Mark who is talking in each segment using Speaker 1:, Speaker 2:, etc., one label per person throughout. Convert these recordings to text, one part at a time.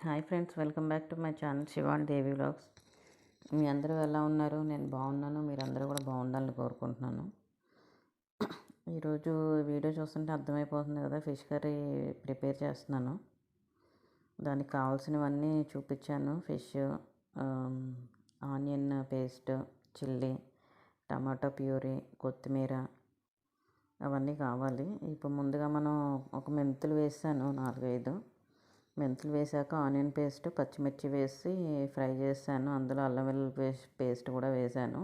Speaker 1: Hi friends, welcome back to my channel Shivan Devi vlogs. మీ అందరూ ఎలా ఉన్నారు? నేను బాగున్నాను. మీరందరూ కూడా బాగుండాలని కోరుకుంటున్నాను. ఈరోజు వీడియో చూస్తుంటే అర్థమైపోతుంది కదా, ఫిష్ కర్రీ ప్రిపేర్ చేస్తున్నాను. దానికి కావాల్సినవన్నీ చూపించాను. Fish, onion paste, chilli, tomato puree, కొత్తిమీర అవన్నీ కావాలి. ఇప్పుడు ముందుగా మనం ఒక మెంతులు వేసాను, 4-5 మెంతులు వేసాక ఆనియన్ పేస్ట్, పచ్చిమిర్చి వేసి ఫ్రై చేశాను. అందులో అల్లం వెల్లుల్లి పేస్ట్ కూడా వేసాను.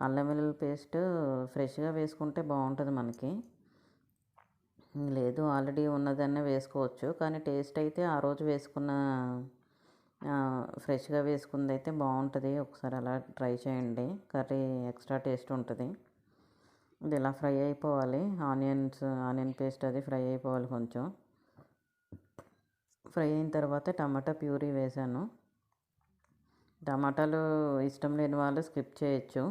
Speaker 1: అల్లం వెల్లుల్లి పేస్ట్ ఫ్రెష్గా వేసుకుంటే బాగుంటుంది మనకి. లేదు ఆల్రెడీ ఉన్నదన్నే వేసుకోవచ్చు, కానీ టేస్ట్ అయితే ఆ రోజు వేసుకున్న ఫ్రెష్గా వేసుకుంది అయితే బాగుంటుంది. ఒకసారి అలా ట్రై చేయండి, కర్రీ ఎక్స్ట్రా టేస్ట్ ఉంటుంది. ఇది ఇలా ఫ్రై అయిపోవాలి. ఆనియన్ పేస్ట్ అది ఫ్రై అయిపోవాలి. కొంచెం ఫ్రై అయిన తర్వాత టమాటా ప్యూరీ వేసాను. టమాటాలు ఇష్టం లేని వాళ్ళు స్కిప్ చేయొచ్చు.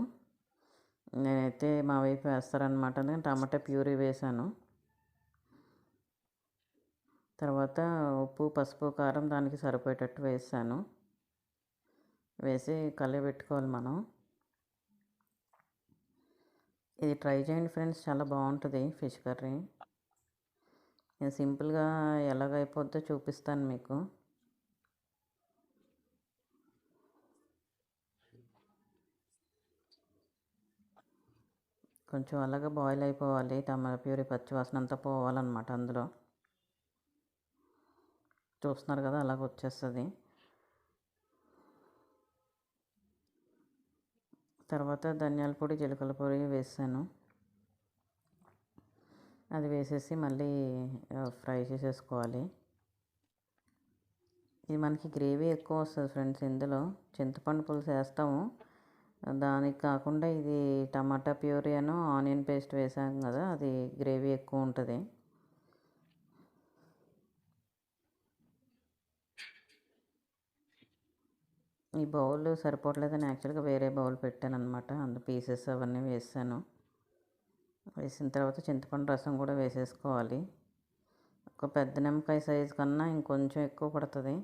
Speaker 1: నేనైతే మా వైపు వేస్తారనమాట, అందుకని టమాటా ప్యూరీ వేసాను. తర్వాత ఉప్పు, పసుపు, కారం దానికి సరిపోయేటట్టు వేసాను. వేసి కలిపెట్టుకోవాలి మనం. ఇది ట్రై చేయండి ఫ్రెండ్స్, చాలా బాగుంటుంది ఫిష్ కర్రీ. నేను సింపుల్గా ఎలాగైపోద్దో చూపిస్తాను మీకు. కొంచెం అలాగే బాయిల్ అయిపోవాలి. టమాటా ప్యూరీ పచ్చివాసన అంతా పోవాలన్నమాట. అందులో చూస్తున్నారు కదా, అలాగ వచ్చేస్తుంది. తర్వాత ధనియాల పొడి, జీలకర్ర పొడి వేసాను. అది వేసేసి మళ్ళీ ఫ్రై చేసేసుకోవాలి. ఇది మనకి గ్రేవీ ఎక్కువ వస్తుంది ఫ్రెండ్స్. ఇందులో చింతపండు పులుసు వేస్తాము, దానికి కాకుండా ఇది టమాటా ప్యూరీ ఆనియన్ పేస్ట్ వేసాం కదా, అది గ్రేవీ ఎక్కువ ఉంటుంది. ఈ బౌల్ సరిపోవట్లేదని యాక్చువల్గా వేరే బౌల్ పెట్టాను అనమాట. అందులో పీసెస్ అవన్నీ వేసాను. వేసిన తర్వాత చింతపండు రసం కూడా వేసేసుకోవాలి. ఒక పెద్ద నిమ్మకాయ సైజు కన్నా ఇంకొంచెం ఎక్కువ పడుతుంది.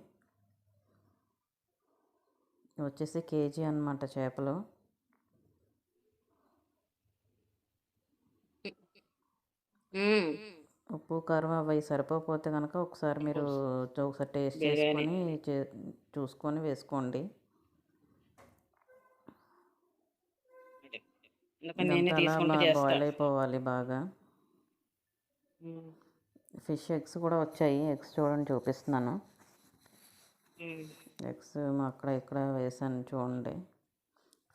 Speaker 1: వచ్చేసి కేజీ అనమాట చేపలు. ఉప్పు, కారం అవి సరిపోతే కనుక ఒకసారి మీరు ఒకసారి టేస్ట్ చేసుకొని చూసుకొని వేసుకోండి. ఇదంతా అలా బాయిల్ అయిపోవాలి బాగా. ఫిష్ ఎగ్స్ కూడా వచ్చాయి. ఎగ్స్ చూడండి, చూపిస్తున్నాను. ఎగ్స్ అక్కడ ఇక్కడ వేసాను చూడండి.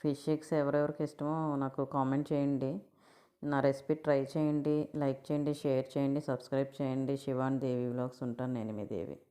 Speaker 1: ఫిష్ ఎగ్స్ ఎవరెవరికి ఇష్టమో నాకు కామెంట్ చేయండి. నా రెసిపీ ట్రై చేయండి, లైక్ చేయండి, షేర్ చేయండి, సబ్స్క్రైబ్ చేయండి. శివాన్ దేవి వ్లాగ్స్. ఉంటాను నేను, మీ దేవి.